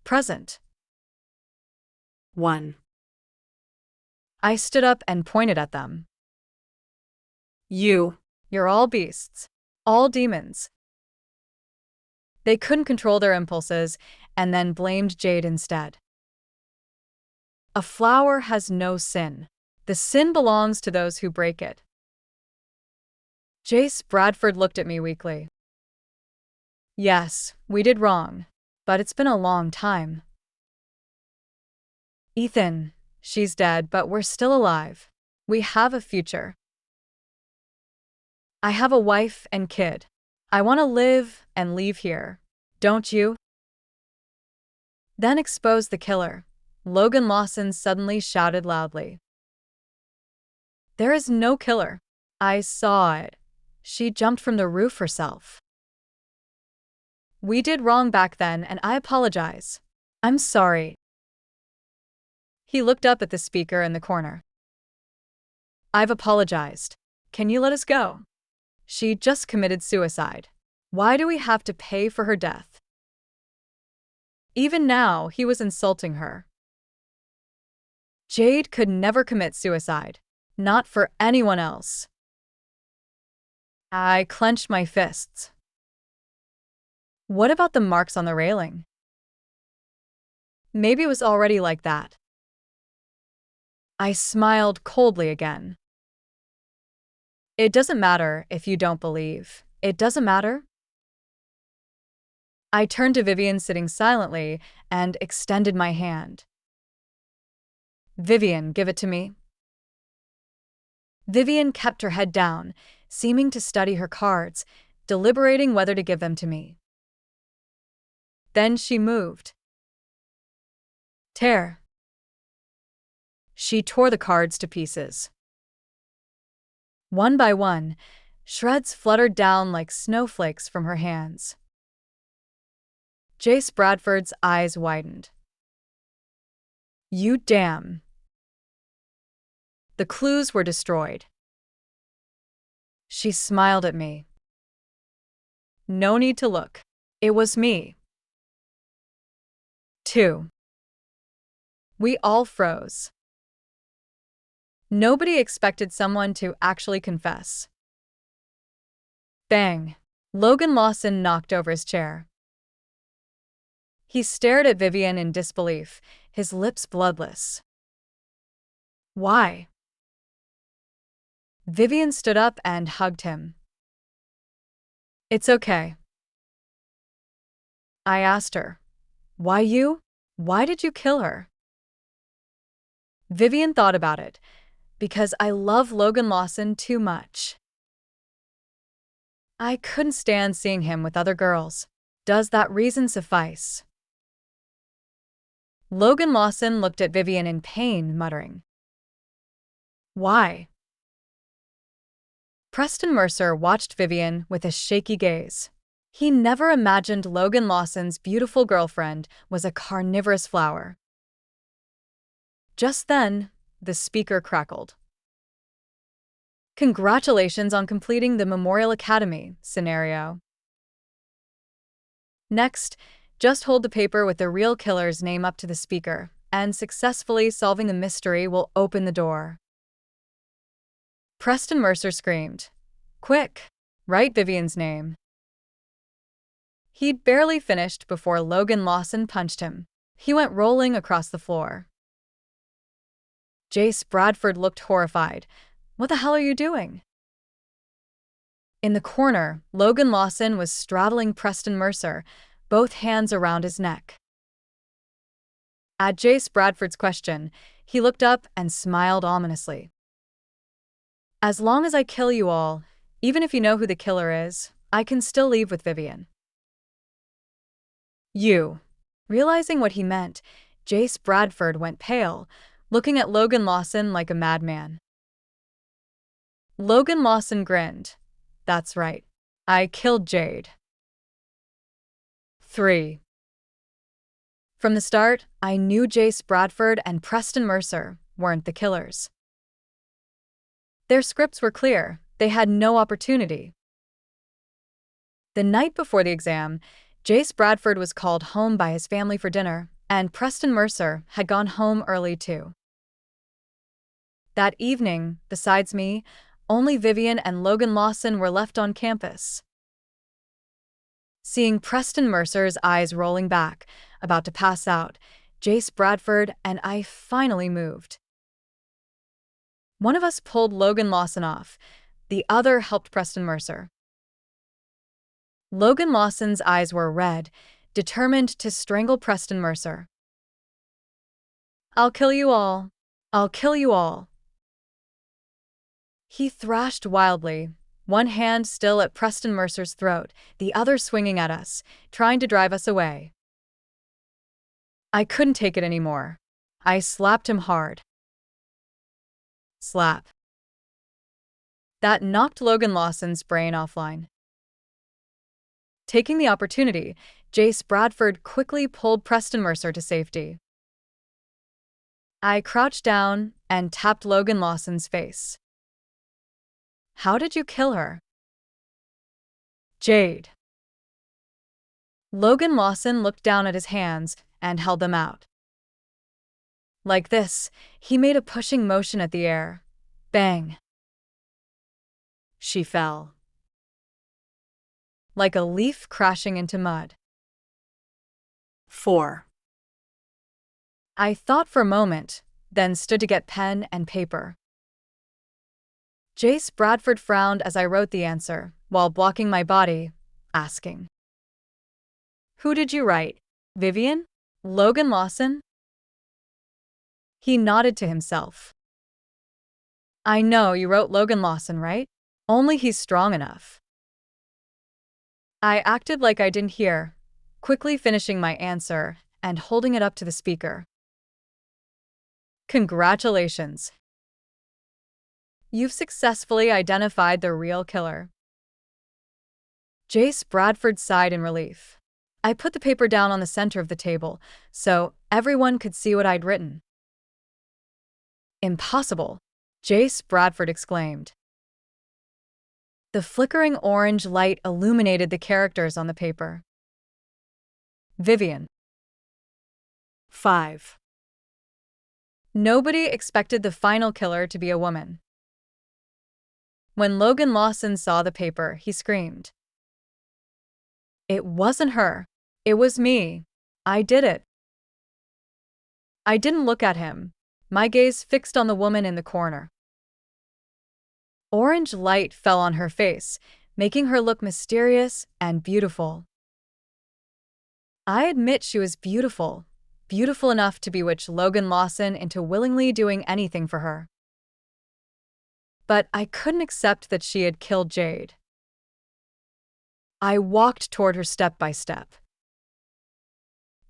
Present. 1. I stood up and pointed at them. You. You're all beasts. All demons. They couldn't control their impulses and then blamed Jade instead. A flower has no sin. The sin belongs to those who break it. Jace Bradford looked at me weakly. Yes, we did wrong, but it's been a long time. Ethan, she's dead, but we're still alive. We have a future. I have a wife and kid. I want to live and leave here. Don't you? Then expose the killer. Logan Lawson suddenly shouted loudly. There is no killer. I saw it. She jumped from the roof herself. We did wrong back then, and I apologize. I'm sorry. He looked up at the speaker in the corner. I've apologized. Can you let us go? She just committed suicide. Why do we have to pay for her death? Even now, he was insulting her. Jade could never commit suicide. Not for anyone else. I clenched my fists. What about the marks on the railing? Maybe it was already like that. I smiled coldly again. It doesn't matter if you don't believe. It doesn't matter. I turned to Vivian sitting silently and extended my hand. Vivian, give it to me. Vivian kept her head down, seeming to study her cards, deliberating whether to give them to me. Then she moved. Tear. She tore the cards to pieces. One by one, shreds fluttered down like snowflakes from her hands. Jace Bradford's eyes widened. You damn. The clues were destroyed. She smiled at me. No need to look. It was me. 2. We all froze. Nobody expected someone to actually confess. Bang! Logan Lawson knocked over his chair. He stared at Vivian in disbelief, his lips bloodless. Why? Vivian stood up and hugged him. It's okay. I asked her, why you? Why did you kill her? Vivian thought about it. Because I love Logan Lawson too much. I couldn't stand seeing him with other girls. Does that reason suffice? Logan Lawson looked at Vivian in pain, muttering. Why? Preston Mercer watched Vivian with a shaky gaze. He never imagined Logan Lawson's beautiful girlfriend was a carnivorous flower. Just then, the speaker crackled. Congratulations on completing the Memorial Academy scenario. Next, just hold the paper with the real killer's name up to the speaker, and successfully solving the mystery will open the door. Preston Mercer screamed. Quick, write Vivian's name. He'd barely finished before Logan Lawson punched him. He went rolling across the floor. Jace Bradford looked horrified. What the hell are you doing? In the corner, Logan Lawson was straddling Preston Mercer, both hands around his neck. At Jace Bradford's question, he looked up and smiled ominously. As long as I kill you all, even if you know who the killer is, I can still leave with Vivian. You. Realizing what he meant, Jace Bradford went pale, looking at Logan Lawson like a madman. Logan Lawson grinned. That's right. I killed Jade. 3. From the start, I knew Jace Bradford and Preston Mercer weren't the killers. Their scripts were clear. They had no opportunity. The night before the exam, Jace Bradford was called home by his family for dinner, and Preston Mercer had gone home early too. That evening, besides me, only Vivian and Logan Lawson were left on campus. Seeing Preston Mercer's eyes rolling back, about to pass out, Jace Bradford and I finally moved. One of us pulled Logan Lawson off, the other helped Preston Mercer. Logan Lawson's eyes were red, determined to strangle Preston Mercer. "I'll kill you all. I'll kill you all." He thrashed wildly, one hand still at Preston Mercer's throat, the other swinging at us, trying to drive us away. I couldn't take it anymore. I slapped him hard. Slap. That knocked Logan Lawson's brain offline. Taking the opportunity, Jace Bradford quickly pulled Preston Mercer to safety. I crouched down and tapped Logan Lawson's face. "How did you kill her?" "Jade." Logan Lawson looked down at his hands and held them out. Like this, he made a pushing motion at the air. Bang. She fell. Like a leaf crashing into mud. 4. I thought for a moment, then stood to get pen and paper. Jace Bradford frowned as I wrote the answer, while blocking my body, asking, "Who did you write? Vivian? Logan Lawson?" He nodded to himself. "I know you wrote Logan Lawson, right? Only he's strong enough." I acted like I didn't hear, quickly finishing my answer and holding it up to the speaker. "Congratulations. You've successfully identified the real killer." Jace Bradford sighed in relief. I put the paper down on the center of the table, so everyone could see what I'd written. "Impossible," Jace Bradford exclaimed. The flickering orange light illuminated the characters on the paper. Vivian. 5. Nobody expected the final killer to be a woman. When Logan Lawson saw the paper, he screamed. "It wasn't her. It was me. I did it." I didn't look at him, my gaze fixed on the woman in the corner. Orange light fell on her face, making her look mysterious and beautiful. I admit she was beautiful, beautiful enough to bewitch Logan Lawson into willingly doing anything for her. But I couldn't accept that she had killed Jade. I walked toward her step by step.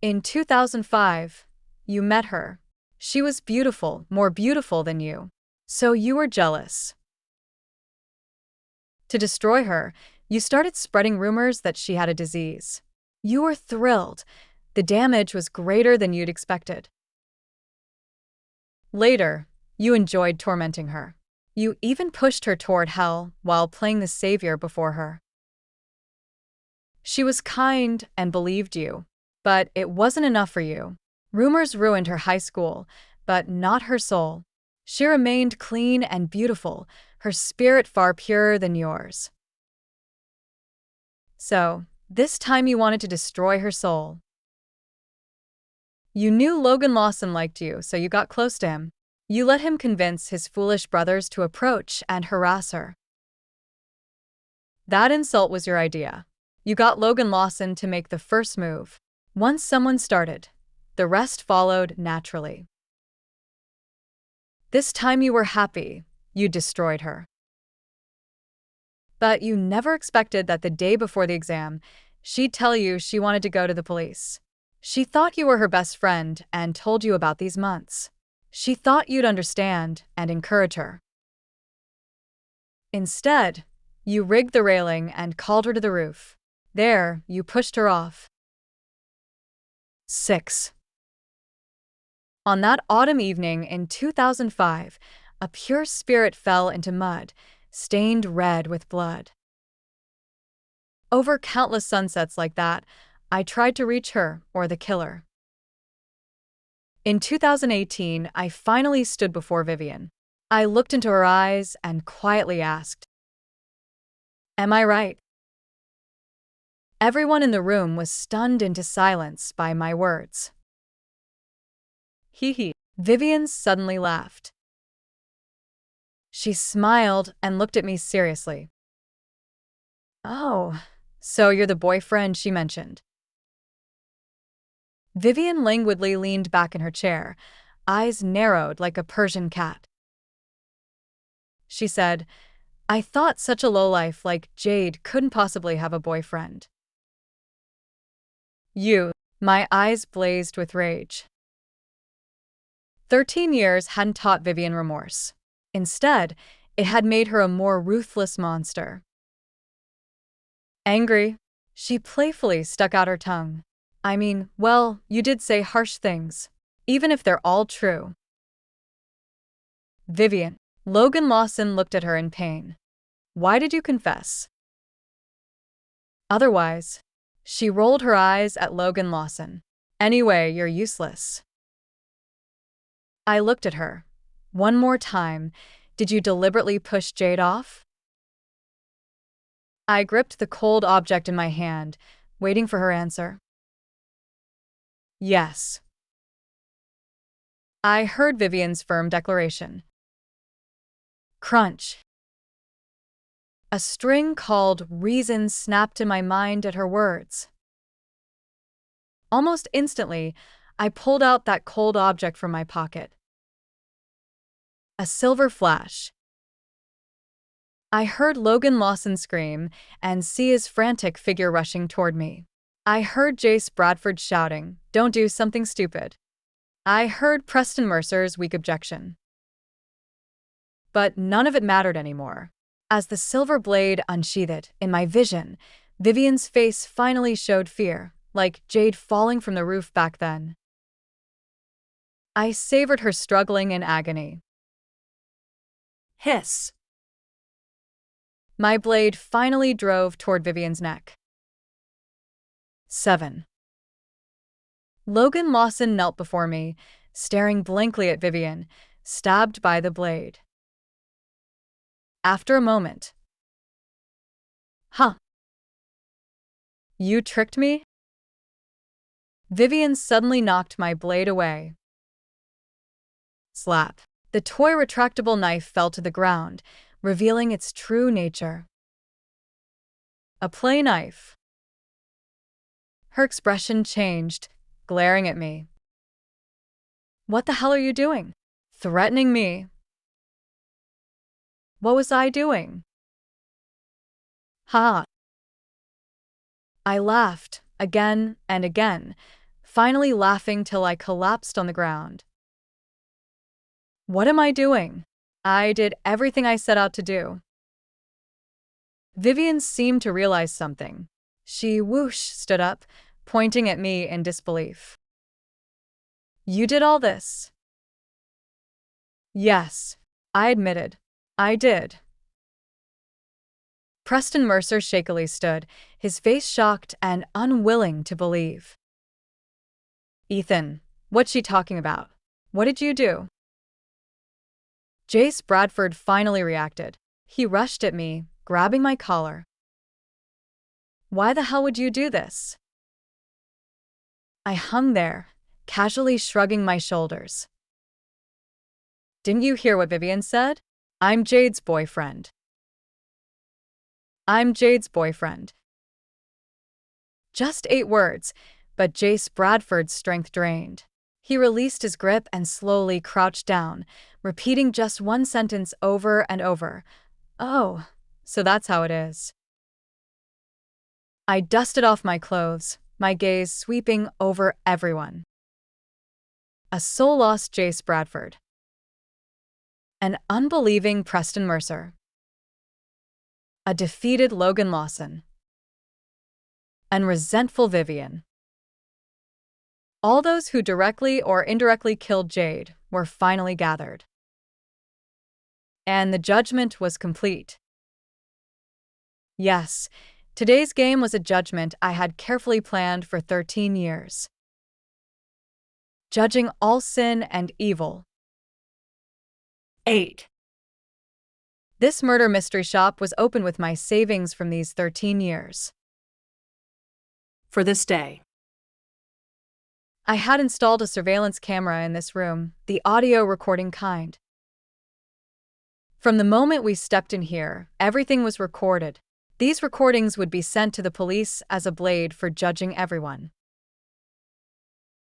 In 2005, you met her. She was beautiful, more beautiful than you. So you were jealous. To destroy her, you started spreading rumors that she had a disease. You were thrilled. The damage was greater than you'd expected. Later, you enjoyed tormenting her. You even pushed her toward hell while playing the savior before her. She was kind and believed you, but it wasn't enough for you. Rumors ruined her high school, but not her soul. She remained clean and beautiful, her spirit far purer than yours. So, this time you wanted to destroy her soul. You knew Logan Lawson liked you, so you got close to him. You let him convince his foolish brothers to approach and harass her. That insult was your idea. You got Logan Lawson to make the first move. Once someone started, the rest followed naturally. This time you were happy. You destroyed her. But you never expected that the day before the exam, she'd tell you she wanted to go to the police. She thought you were her best friend and told you about these months. She thought you'd understand and encourage her. Instead, you rigged the railing and called her to the roof. There, you pushed her off. 6. On that autumn evening in 2005, a pure spirit fell into mud, stained red with blood. Over countless sunsets like that, I tried to reach her or the killer. In 2018, I finally stood before Vivian. I looked into her eyes and quietly asked, "Am I right?" Everyone in the room was stunned into silence by my words. Hee hee. Vivian suddenly laughed. She smiled and looked at me seriously. "Oh, so you're the boyfriend she mentioned." Vivian languidly leaned back in her chair, eyes narrowed like a Persian cat. She said, "I thought such a lowlife like Jade couldn't possibly have a boyfriend." You. My eyes blazed with rage. 13 years hadn't taught Vivian remorse. Instead, it had made her a more ruthless monster. Angry, she playfully stuck out her tongue. "I mean, well, you did say harsh things, even if they're all true." Vivian. Logan Lawson looked at her in pain. "Why did you confess? Otherwise." She rolled her eyes at Logan Lawson. "Anyway, you're useless." I looked at her. "One more time, did you deliberately push Jade off?" I gripped the cold object in my hand, waiting for her answer. "Yes." I heard Vivian's firm declaration. Crunch. A string called reason snapped in my mind at her words. Almost instantly, I pulled out that cold object from my pocket. A silver flash. I heard Logan Lawson scream and see his frantic figure rushing toward me. I heard Jace Bradford shouting, "Don't do something stupid." I heard Preston Mercer's weak objection. But none of it mattered anymore. As the silver blade unsheathed in my vision, Vivian's face finally showed fear, like Jade falling from the roof back then. I savored her struggling in agony. Hiss. My blade finally drove toward Vivian's neck. 7. Logan Lawson knelt before me, staring blankly at Vivian, stabbed by the blade. After a moment. "Huh. You tricked me?" Vivian suddenly knocked my blade away. Slap. The toy retractable knife fell to the ground, revealing its true nature. A play knife. Her expression changed, glaring at me. "What the hell are you doing?" "Threatening me." What was I doing? Ha! I laughed, again and again, finally laughing till I collapsed on the ground. What am I doing? I did everything I set out to do. Vivian seemed to realize something. She whoosh stood up, pointing at me in disbelief. "You did all this?" "Yes," I admitted. "I did." Preston Mercer shakily stood, his face shocked and unwilling to believe. "Ethan, what's she talking about? What did you do?" Jace Bradford finally reacted. He rushed at me, grabbing my collar. "Why the hell would you do this?" I hung there, casually shrugging my shoulders. "Didn't you hear what Vivian said? I'm Jade's boyfriend." "I'm Jade's boyfriend." Just 8 words, but Jace Bradford's strength drained. He released his grip and slowly crouched down, repeating just one sentence over and over. "Oh, so that's how it is." I dusted off my clothes, my gaze sweeping over everyone. A soul-lost Jace Bradford. An unbelieving Preston Mercer. A defeated Logan Lawson. And resentful Vivian. All those who directly or indirectly killed Jade were finally gathered. And the judgment was complete. Yes, today's game was a judgment I had carefully planned for 13 years. judging all sin and evil. 8. This murder mystery shop was open with my savings from these 13 years. For this day. I had installed a surveillance camera in this room, the audio recording kind. From the moment we stepped in here, everything was recorded. These recordings would be sent to the police as a blade for judging everyone.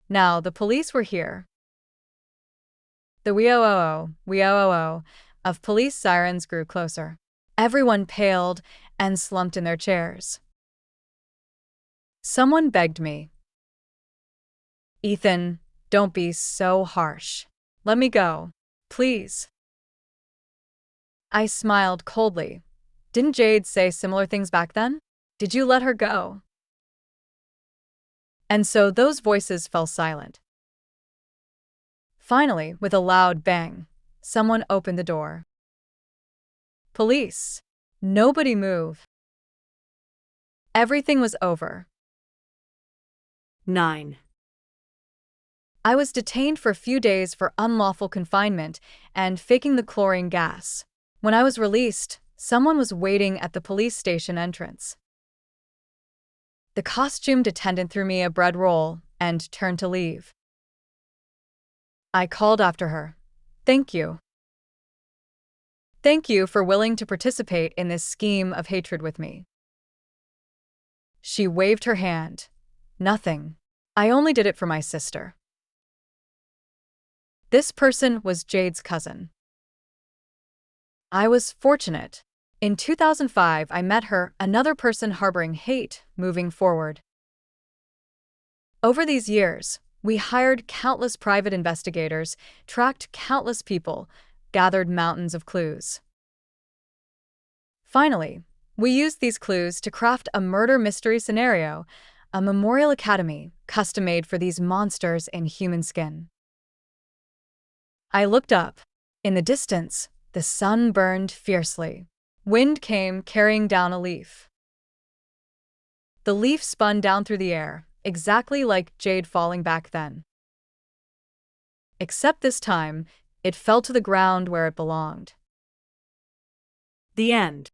Now, the police were here. The wee-oh-oh of police sirens grew closer. Everyone paled and slumped in their chairs. Someone begged me. "Ethan, don't be so harsh. Let me go, please." I smiled coldly. Didn't Jade say similar things back then? Did you let her go? And so those voices fell silent. Finally, with a loud bang, someone opened the door. Police. Nobody move. Everything was over. 9. I was detained for a few days for unlawful confinement and faking the chlorine gas. When I was released, someone was waiting at the police station entrance. The costumed attendant threw me a bread roll and turned to leave. I called after her. "Thank you. Thank you for willing to participate in this scheme of hatred with me." She waved her hand. "Nothing. I only did it for my sister." This person was Jade's cousin. I was fortunate. In 2005, I met her, another person harboring hate, moving forward. Over these years, we hired countless private investigators, tracked countless people, gathered mountains of clues. Finally, we used these clues to craft a murder mystery scenario, a memorial academy custom-made for these monsters in human skin. I looked up. In the distance, the sun burned fiercely. Wind came carrying down a leaf. The leaf spun down through the air, exactly like Jade falling back then. Except this time, it fell to the ground where it belonged. The end.